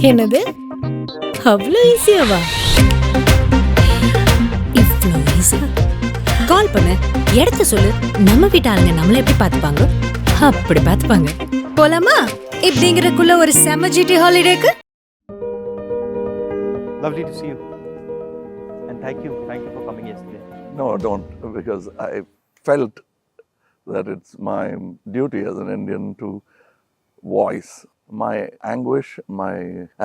என்னது அவ்வளோ ஈஸியாவா? இவ்வளோ ஈஸியா? கால் பண்ணு, இடத்த சொல்லு, நம்ம வீட்டு ஆளுங்க நம்மள எப்படி பார்த்துப்பாங்க அப்படி பார்த்துப்பாங்க. போலாமா? இப்படிங்கிறக்குள்ள ஒரு செம GT ஹாலிடேக்கு. Lovely to see you. And thank you for coming yesterday. No, don't, because I felt that it's my duty as an Indian to voice my anguish, my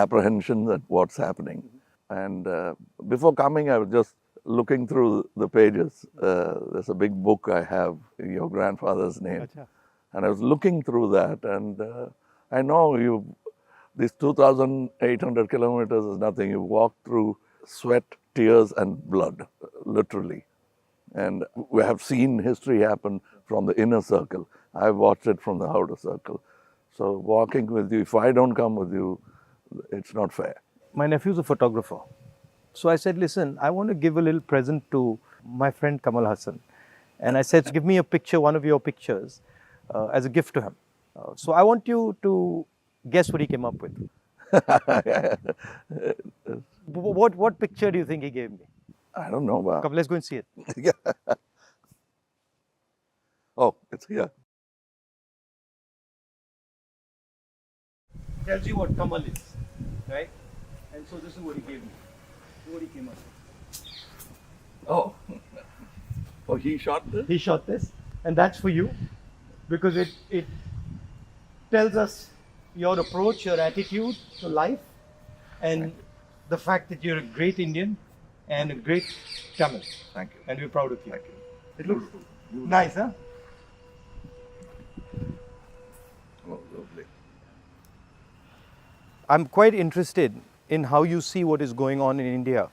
apprehensions at what's happening. And before coming, I was just looking through the pages. There's a big book I have, your grandfather's name. Achha. And I was looking through that, and I know these 2,800 kilometers is nothing. You walk through sweat, tears, and blood, literally. And we have seen history happen from the inner circle. I've watched it from the outer circle. So walking with you, if I don't come with you, it's not fair. My nephew's a photographer. So I said, listen, I want to give a little present to my friend Kamal Haasan. And I said, give me a picture, one of your pictures, as a gift to him. So I want you to guess what he came up with. What picture do you think he gave me? I don't know. Come, let's go and see it. Yeah. Oh, it's here. Tells you what Kamal is, right? And so this is what he gave me. This is what he came up with. Oh. Oh, he shot this? He shot this, and that's for you, because it tells us your approach, your attitude to life, and the fact that you're a great Indian and a great Tamil. Thank you. And we're proud of you. Thank you. It looks nice, huh? Oh, lovely. I'm quite interested in how you see what is going on in India.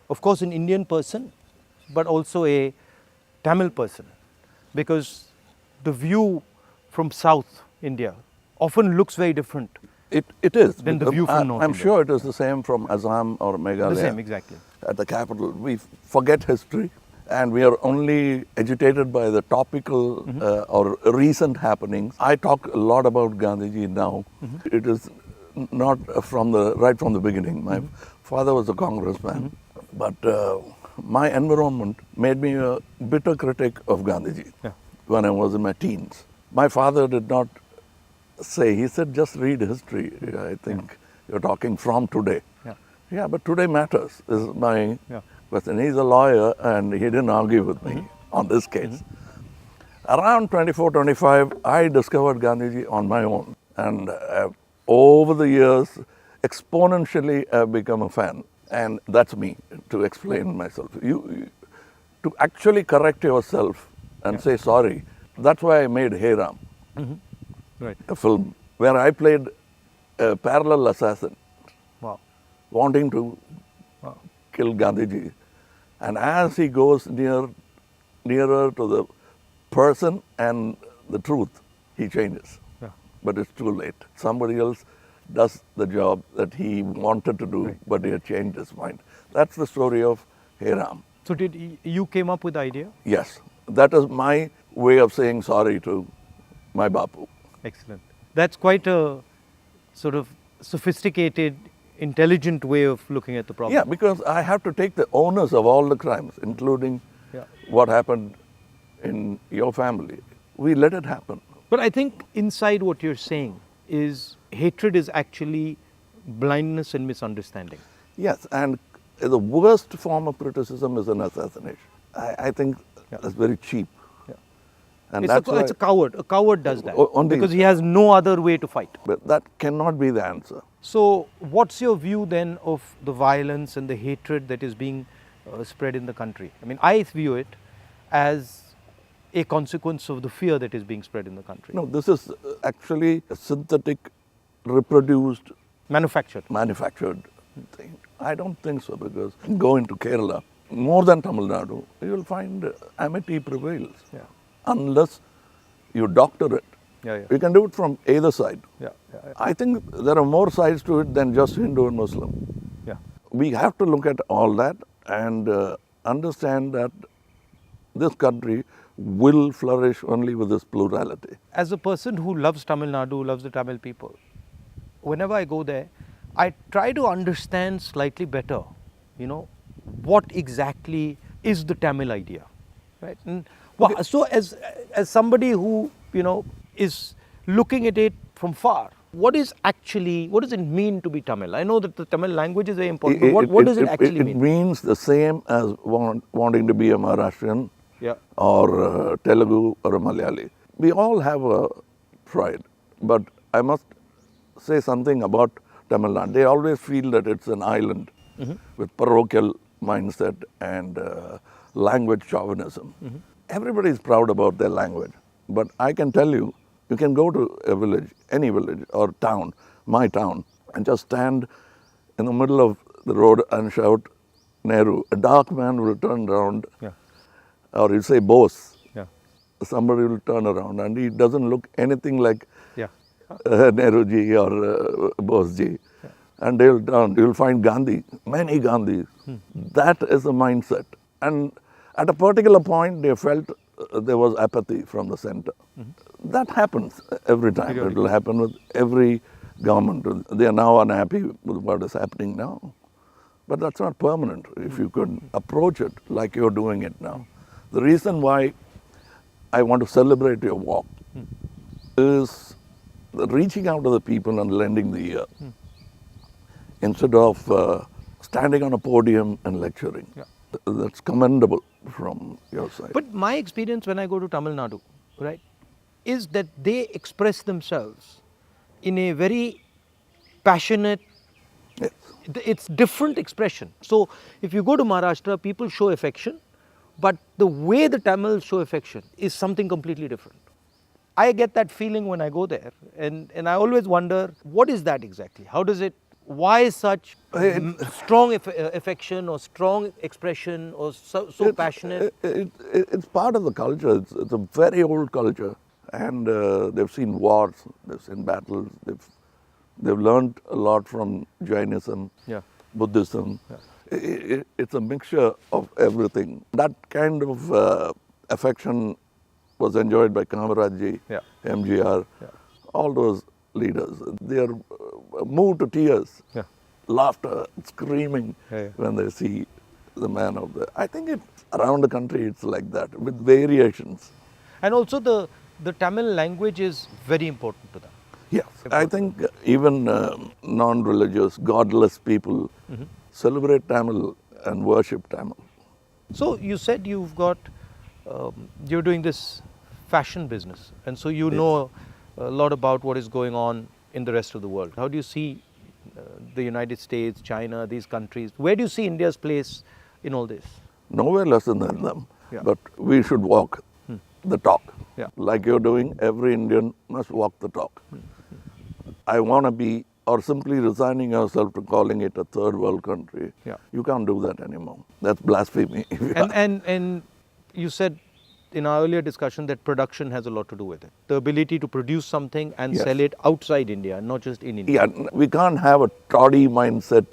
Of course, an Indian person, but also a Tamil person, because the view from South India often looks very different. It is. Than the view from North I'm India. sure it is the same from Assam or Meghalaya. The same, exactly. At the capital, we forget history, and we are only agitated by the topical or recent happenings. I talk a lot about Gandhiji now. It is not right from the beginning. My father was a congressman, but my environment made me a bitter critic of Gandhiji when I was in my teens. My father did not say, he said, just read history. I think you're talking from today. Yeah, but today matters, is my question. He's a lawyer, and he didn't argue with me on this case. Around 24, 25, I discovered Gandhiji on my own. And over the years, exponentially, I've become a fan. And that's me, to explain myself. You to actually correct yourself and say sorry. That's why I made Hey Ram, Right. a film where I played a parallel assassin, Wow. wanting to kill Gandhiji. And as he goes nearer to the person and the truth, he changes. Yeah. But it's too late. Somebody else does the job that he wanted to do, but he had changed his mind. That's the story of Hey Ram. So you came up with the idea? Yes, that is my way of saying sorry to my Bapu. Excellent. That's quite a sort of sophisticated, intelligent way of looking at the problem. Yeah, because I have to take the onus of all the crimes, including what happened in your family. We let it happen. But I think inside what you're saying is hatred is actually blindness and misunderstanding. Yes, and the worst form of criticism is an assassination. I think that's very cheap. And It's a coward. A coward does that Only because he has no other way to fight. But that cannot be the answer. So what's your view then of the violence and the hatred that is being spread in the country? I mean, I view it as a consequence of the fear that is being spread in the country. No, this is actually a synthetic, reproduced, manufactured thing. I don't think so, because go into Kerala, more than Tamil Nadu, you will find amity prevails. Unless you doctor it. You can do it from either side. I think there are more sides to it than just Hindu and Muslim. We have to look at all that and understand that this country will flourish only with this plurality. As a person who loves Tamil Nadu, loves the Tamil people, whenever I go there, I try to understand slightly better, you know, what exactly is the Tamil idea, right? And so as somebody who, you know, is looking at it from far, what does it mean to be Tamil? I know that the Tamil language is very important, but what does it actually mean? It means the same as wanting to be a Maharashtrian Yeah. or a Telugu or a Malayali. We all have a pride, but I must say something about Tamil Nadu. They always feel that it's an island with parochial mindset and language chauvinism. Everybody is proud about their language, but I can tell you, you can go to a village, any village or town, my town, and just stand in the middle of the road and shout, Nehru. A dark man will turn around, Yeah. or you say Bose. Yeah. Somebody will turn around and he doesn't look anything like Yeah. Nehru ji or Bose ji. Yeah. And they'll turn, you'll find Gandhi, many Gandhis. That is the mindset. And at a particular point, they felt there was apathy from the center. That happens every time. It will happen with every government. They are now unhappy with what is happening now. But that's not permanent if you could approach it like you're doing it now. The reason why I want to celebrate your walk is reaching out to the people and lending the ear instead of standing on a podium and lecturing. Yeah. That's commendable from your side. But my experience when I go to Tamil Nadu, right, is that they express themselves in a very passionate, Yes. it's different expression. So if you go to Maharashtra, people show affection, but the way the Tamils show affection is something completely different. I get that feeling when I go there, and I always wonder, what is that exactly? How does it, why such strong affection or strong expression or so passionate? It's part of the culture. It's a very old culture. And they've seen wars, they've seen battles, they've learned a lot from Jainism, Yeah. Buddhism. Yeah. It's a mixture of everything. That kind of affection was enjoyed by Kamaraj, Yeah. MGR, all those leaders. They are moved to tears, Yeah. laughter, screaming when they see the man of the... I think around the country it's like that, with variations. And also the Tamil language is very important to them. Yes, I think even non-religious, godless people celebrate Tamil and worship Tamil. So you said you've got, you're doing this fashion business, and so you know a lot about what is going on in the rest of the world. How do you see the United States, China, these countries? Where do you see India's place in all this? Nowhere less than them, Yeah. but we should walk the talk. Yeah. Like you're doing, every Indian must walk the talk. I want to be, or simply resigning yourself to calling it a third world country. Yeah. You can't do that anymore. That's blasphemy. And you said in our earlier discussion that production has a lot to do with it. The ability to produce something and Yes. sell it outside India, not just in India. Yeah, we can't have a toddy mindset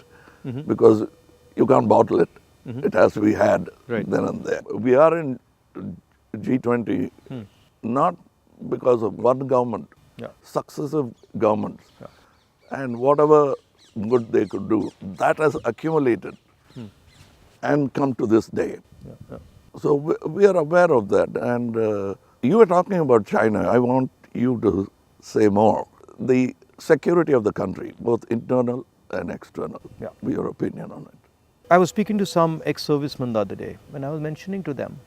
because you can't bottle it. It has to be had Right. then and there. We are in G20 not because of one government, Yeah. successive governments. And whatever good they could do, that has accumulated and come to this day. So we are aware of that. And you were talking about China. I want you to say more. The security of the country, both internal and external. Yeah. Your opinion on it. I was speaking to some ex-servicemen the other day, and I was mentioning to them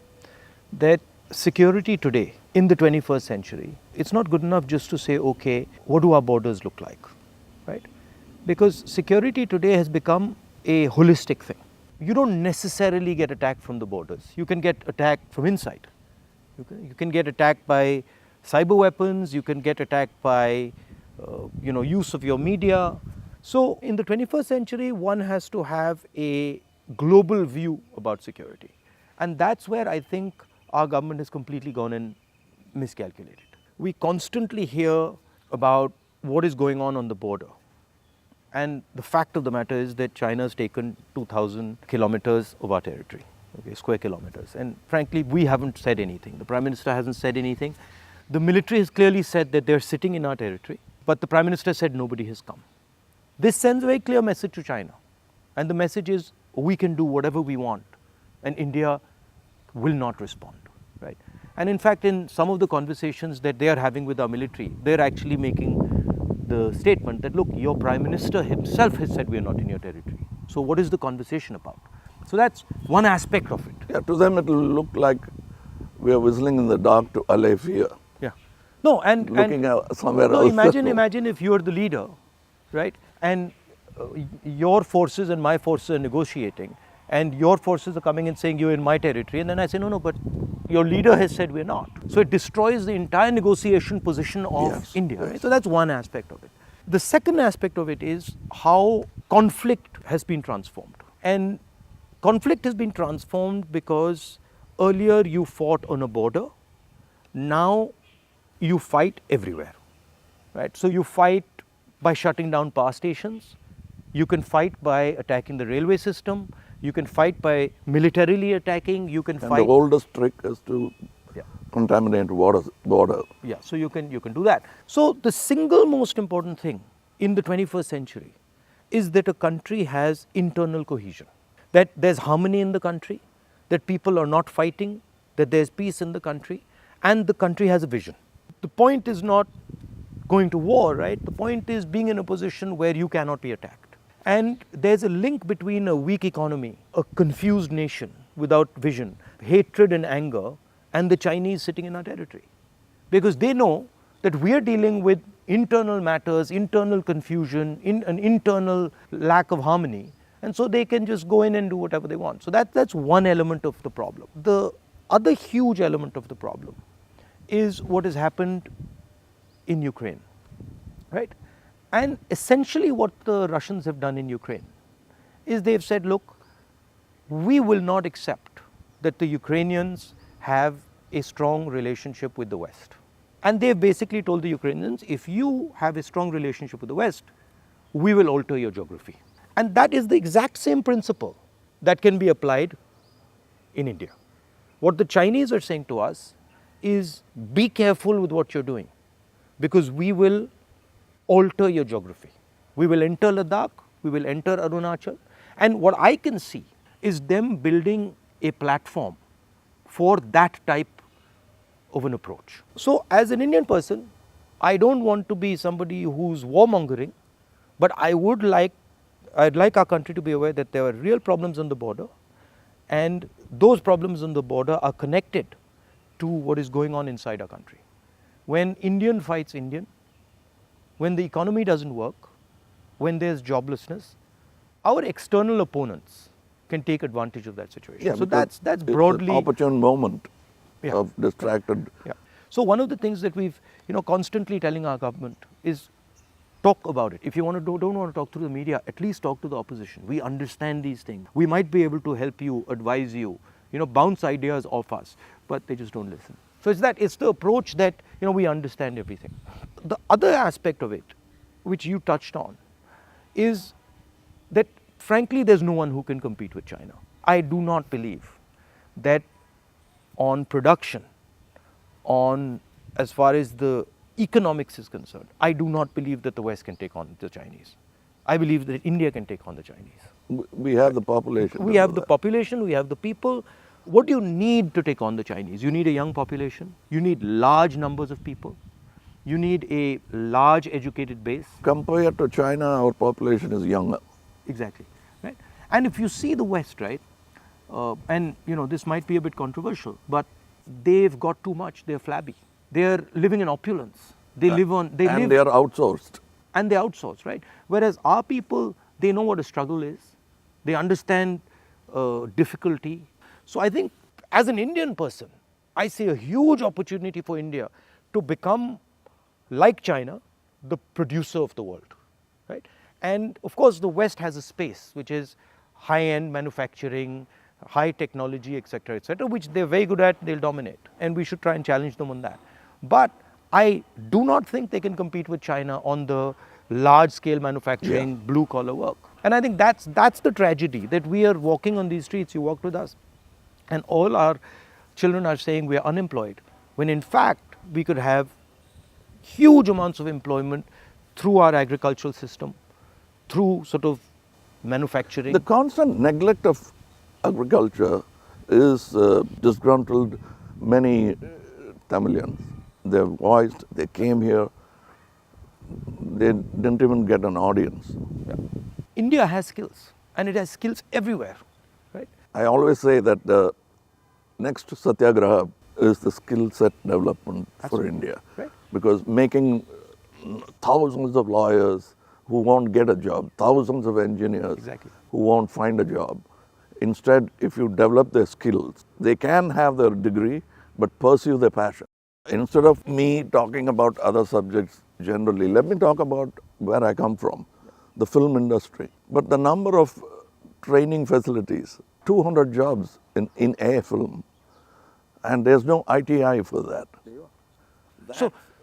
that security today in the 21st century, it's not good enough just to say, okay, what do our borders look like, right? Because security today has become a holistic thing. You don't necessarily get attacked from the borders. You can get attacked from inside. You can get attacked by cyber weapons. You can get attacked by, use of your media. So in the 21st century, one has to have a global view about security. And that's where I think our government has completely gone and miscalculated. We constantly hear about what is going on the border. And the fact of the matter is that China has taken 2,000 kilometers of our territory, square kilometers. And frankly, we haven't said anything. The Prime Minister hasn't said anything. The military has clearly said that they're sitting in our territory, but the Prime Minister said nobody has come. This sends a very clear message to China. And the message is, we can do whatever we want, and India will not respond, right? And in fact, in some of the conversations that they are having with our military, they're actually making the statement that, look, your Prime Minister himself has said we are not in your territory. So what is the conversation about? So that's one aspect of it. Yeah, to them it will look like we are whistling in the dark to allay fear. Yeah. No, and Looking out somewhere no, else. imagine if you're the leader, right? And your forces and my forces are negotiating, and your forces are coming and saying you're in my territory, and then I say no, but your leader has said we're not. So it destroys the entire negotiation position of Yes, India. yes. Right? So that's one aspect of it. The second aspect of it is how conflict has been transformed. And conflict has been transformed because earlier you fought on a border, now you fight everywhere, right? So you fight by shutting down power stations, you can fight by attacking the railway system, you can fight by militarily attacking, you can And fight. the oldest trick is to Yeah. contaminate border. Yeah, so you can do that. So the single most important thing in the 21st century is that a country has internal cohesion, that there's harmony in the country, that people are not fighting, that there's peace in the country, and the country has a vision. The point is not going to war, right? The point is being in a position where you cannot be attacked. And there's a link between a weak economy, a confused nation without vision, hatred and anger, and the Chinese sitting in our territory. Because they know that we are dealing with internal matters, internal confusion, an internal lack of harmony, and so they can just go in and do whatever they want. So that's one element of the problem. The other huge element of the problem is what has happened in Ukraine, right? And essentially what the Russians have done in Ukraine is they've said, look, we will not accept that the Ukrainians have a strong relationship with the West. And they've basically told the Ukrainians, if you have a strong relationship with the West, we will alter your geography. And that is the exact same principle that can be applied in India. What the Chinese are saying to us is, be careful with what you're doing, because we will alter your geography. We will enter Ladakh, we will enter Arunachal, and what I can see is them building a platform for that type of an approach. So as an Indian person, I don't want to be somebody who's warmongering, but I'd like our country to be aware that there are real problems on the border, and those problems on the border are connected to what is going on inside our country. When Indian fights Indian, when the economy doesn't work, when there's joblessness, our external opponents can take advantage of that situation. Yeah, so because that's broadly it's an opportune moment Yeah. of distracted. Yeah. So one of the things that we've constantly telling our government is talk about it. If you don't want to talk through the media, at least talk to the opposition. We understand these things. We might be able to help you, advise you, bounce ideas off us, but they just don't listen. So it's the approach that we understand everything. The other aspect of it, which you touched on, is that frankly there's no one who can compete with China. I do not believe that on production, on as far as the economics is concerned, I do not believe that the West can take on the Chinese. I believe that India can take on the Chinese. We have the population. We have the population, we have the people. What do you need to take on the Chinese? You need a young population, you need large numbers of people, you need a large educated base. Compared to China, our population is younger. Exactly, right? And if you see the West, right, and this might be a bit controversial, but they've got too much, they're flabby. They're living in opulence. They live on, they and they are outsourced. And they outsource, right? Whereas our people, they know what a struggle is. They understand difficulty. So I think as an Indian person, I see a huge opportunity for India to become, like China, the producer of the world, right? And of course, the West has a space, which is high-end manufacturing, high technology, etc., which they're very good at, they'll dominate. And we should try and challenge them on that. But I do not think they can compete with China on the large-scale manufacturing, blue-collar work. And I think that's the tragedy, that we are walking on these streets, you walked with us, and all our children are saying we are unemployed, when in fact we could have huge amounts of employment through our agricultural system, through sort of manufacturing. The constant neglect of agriculture is disgruntled many Tamilians. They've voiced, they came here, they didn't even get an audience. India has skills, and it has skills everywhere, right? I always say that the next Satyagraha is the skill set development for India. Right. Because making thousands of lawyers who won't get a job, thousands of engineers Exactly. who won't find a job. Instead, if you develop their skills, they can have their degree but pursue their passion. Instead of me talking about other subjects generally, let me talk about where I come from, the film industry. But the number of training facilities, 200 jobs in a film, and there's no ITI for that.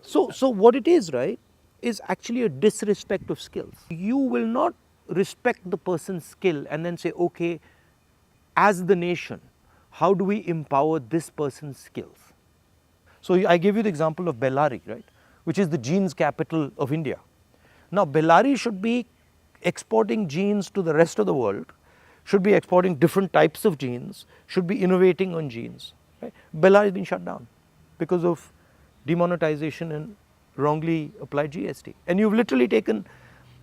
So what it is, right, is actually a disrespect of skills. You will not respect the person's skill and then say, okay, as the nation, how do we empower this person's skills? So I gave you the example of Bellary, right, which is the jeans capital of India. Now Bellary should be exporting jeans to the rest of the world, should be exporting different types of jeans, should be innovating on jeans. Right? Bellary has been shut down because of demonetization and wrongly applied GST. And you've literally taken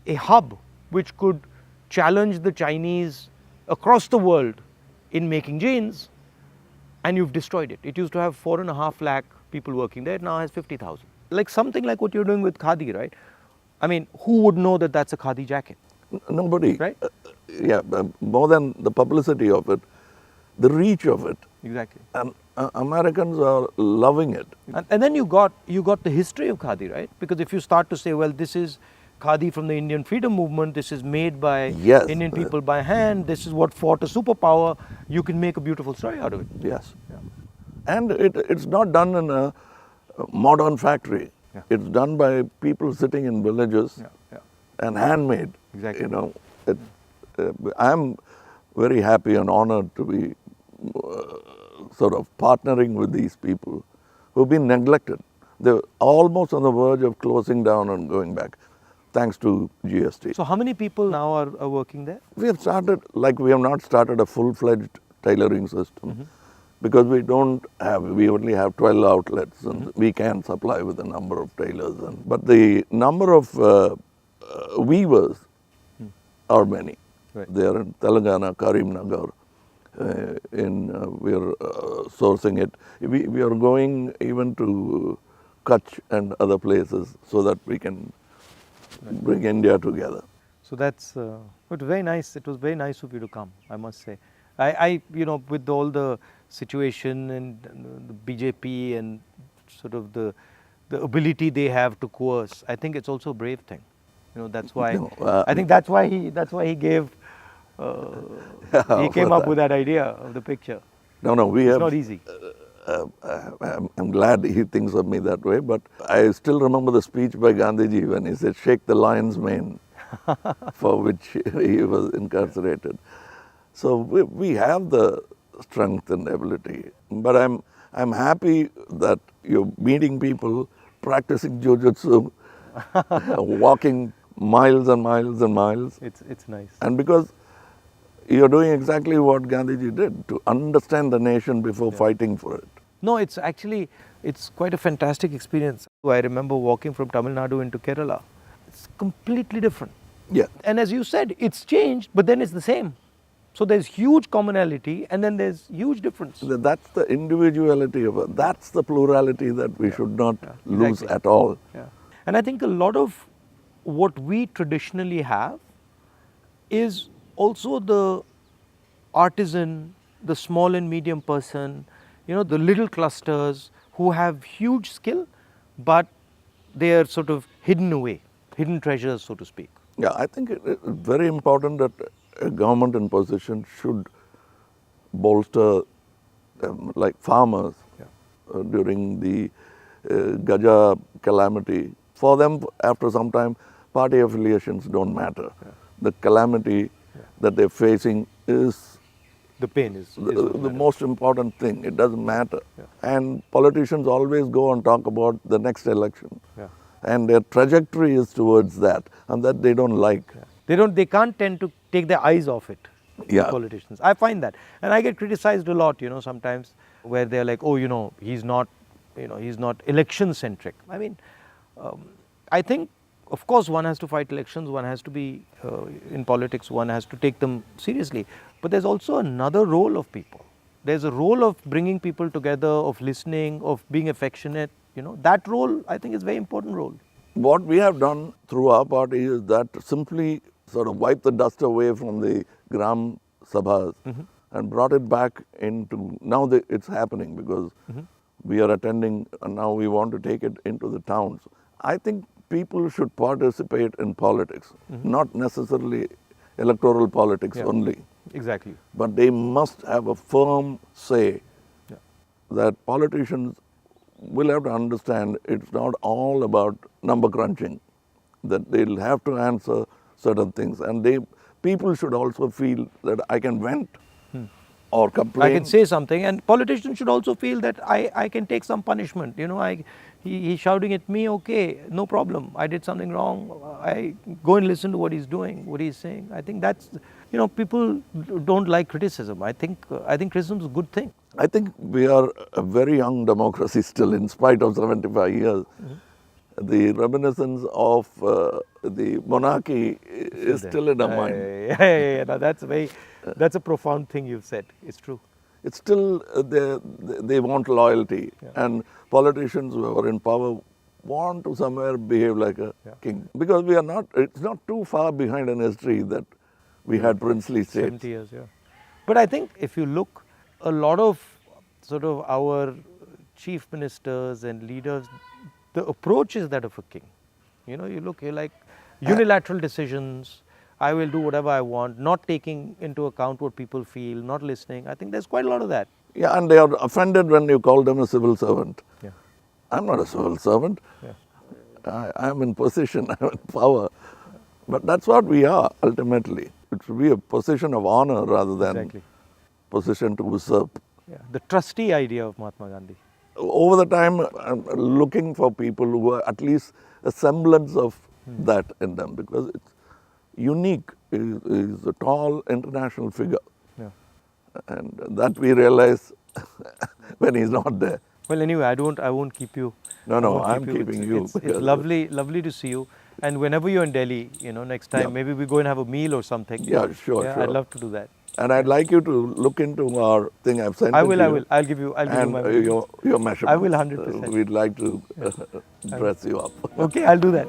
a hub which could challenge the Chinese across the world in making jeans, and you've destroyed it. It used to have 4.5 lakh people working there, it now has 50,000. Like something like what you're doing with Khadi, right? I mean, who would know that that's a Khadi jacket? Nobody. Right? More than the publicity of it, the reach of it. Exactly. And Americans are loving it. And then you got the history of Khadi, right? Because if you start to say, well, this is Khadi from the Indian freedom movement, this is made by Indian people by hand, this is what fought a superpower, you can make a beautiful story out of it. Yes. Yeah. And it's not done in a modern factory. Yeah. It's done by people sitting in villages and handmade. Exactly. You know, I'm very happy and honored to be sort of partnering with these people who've been neglected. They're almost on the verge of closing down and going back, thanks to GST. So how many people now are working there? We have not started a full-fledged tailoring system because we only have 12 outlets and we can supply with a number of tailors. But the number of weavers are many. Right. They are in Telangana, Karimnagar. We are sourcing it. We are going even to Kutch and other places so that we can bring India together. So that's it was very nice. It was very nice of you to come, I must say. I with all the situation and the BJP and sort of the ability they have to coerce, I think it's also a brave thing. That's why I think that's why he gave. He came up with that idea of the picture. It's not easy. I'm glad he thinks of me that way, but I still remember the speech by Gandhiji when he said, "Shake the lion's mane," for which he was incarcerated. So we have the strength and ability. But I'm happy that you're meeting people, practicing jujutsu, walking miles and miles and miles. It's nice. And because you're doing exactly what Gandhiji did, to understand the nation before fighting for it. No, it's quite a fantastic experience. I remember walking from Tamil Nadu into Kerala. It's completely different. Yeah. And as you said, it's changed, but then it's the same. So there's huge commonality and then there's huge difference. That's the individuality of it. That's the plurality that we should not lose at all. Yeah. And I think a lot of what we traditionally have is also the artisan, the small and medium person, the little clusters who have huge skill, but they are sort of hidden away, hidden treasures, so to speak. Yeah, I think it's very important that a government in position should bolster like farmers during the Gaja calamity. For them, after some time, party affiliations don't matter. The calamity that they're facing is the pain is the most important thing. It doesn't matter. And politicians always go and talk about the next election. And their trajectory is towards that, and that they don't like. They can't tend to take their eyes off it. Yeah. Politicians. I find that, and I get criticized a lot, sometimes, where they're like, oh, he's not election centric. I mean, I think, of course, one has to fight elections, one has to be in politics, one has to take them seriously. But there's also another role of people. There's a role of bringing people together, of listening, of being affectionate. That role, I think, is a very important role. What we have done through our party is that simply sort of wipe the dust away from the Gram Sabhas and brought it back into, now it's happening because we are attending and now we want to take it into the towns. I think people should participate in politics, not necessarily electoral politics only. Exactly. But they must have a firm say that politicians will have to understand it's not all about number crunching, that they'll have to answer certain things. And people should also feel that I can vent or complain. I can say something, and politicians should also feel that I can take some punishment. He's shouting at me, okay, no problem. I did something wrong. I go and listen to what he's doing, what he's saying. I think that's, people don't like criticism. I think criticism is a good thing. I think we are a very young democracy still, in spite of 75 years. The reminiscence of the monarchy is still in our mind. Yeah. No, that's a profound thing you've said. It's true. It's still, they want loyalty. And politicians who are in power want to somewhere behave like a king. Because it's not too far behind in history that we had princely states. 70 years, yeah. But I think if you look, a lot of sort of our chief ministers and leaders, the approach is that of a king. You're like unilateral decisions. I will do whatever I want, not taking into account what people feel, not listening. I think there's quite a lot of that. Yeah, and they are offended when you call them a civil servant. Yeah. I'm not a civil servant. Yeah. I'm in position, I'm in power. But that's what we are, ultimately. It should be a position of honor rather than position to usurp. Yeah. The trustee idea of Mahatma Gandhi. Over the time, I'm looking for people who are at least a semblance of that in them, because it's unique. Is a tall international figure. Yeah. And that we realize when he's not there. Well, anyway, I won't keep you. No, I'm keeping you. It's lovely to see you. And whenever you're in Delhi, next time, maybe we go and have a meal or something. Yeah, sure. I'd love to do that. And I'd like you to look into our thing I've sent. I will. I'll give you my your measurements. I will 100%. We'd like to dress you up. Okay, I'll do that.